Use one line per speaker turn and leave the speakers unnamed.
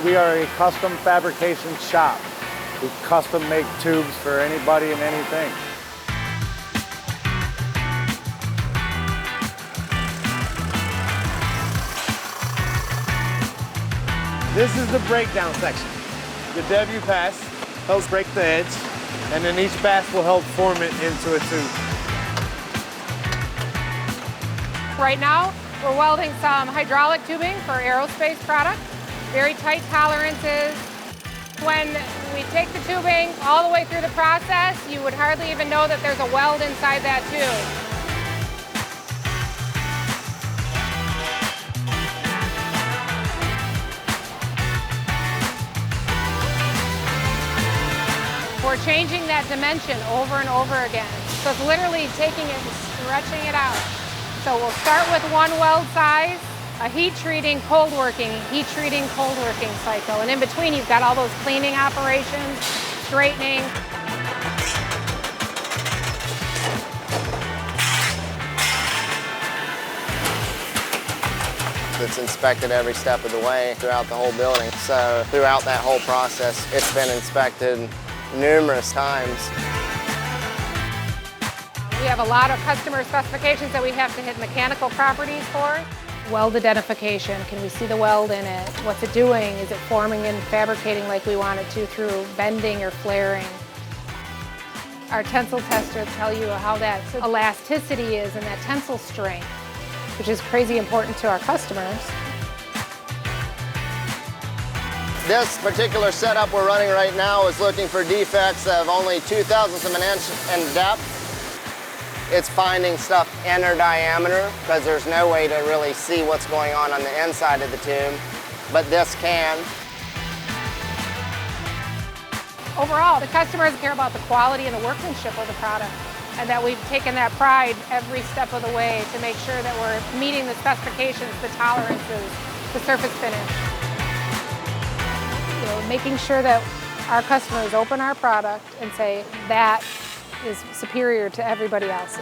We are a custom fabrication shop. We custom make tubes for anybody and anything.
This is the breakdown section. The W pass helps break the edge, and then each pass will help form it into a tube.
Right now, we're welding some hydraulic tubing for aerospace product. Very tight tolerances. When we take the tubing all the way through the process, you would hardly even know that there's a weld inside that tube. We're changing that dimension over and over again. So it's literally taking it and stretching it out. So we'll start with one weld size, a heat treating, cold working cycle. And in between, you've got all those cleaning operations, straightening.
It's inspected every step of the way throughout the whole building. So throughout that whole process, it's been inspected numerous times.
We have a lot of customer specifications that we have to hit mechanical properties for. Weld identification, can we see the weld in it? What's it doing? Is it forming and fabricating like we want it to through bending or flaring? Our tensile testers tell you how that elasticity is and that tensile strength, which is crazy important to our customers.
This particular setup we're running right now is looking for defects of only 0.02 of an inch in depth. It's finding stuff inner diameter because there's no way to really see what's going on the inside of the tube, but this can.
Overall, the customers care about the quality and the workmanship of the product, and that we've taken that pride every step of the way to make sure that we're meeting the specifications, the tolerances, the surface finish. Making sure that our customers open our product and say that is superior to everybody else's.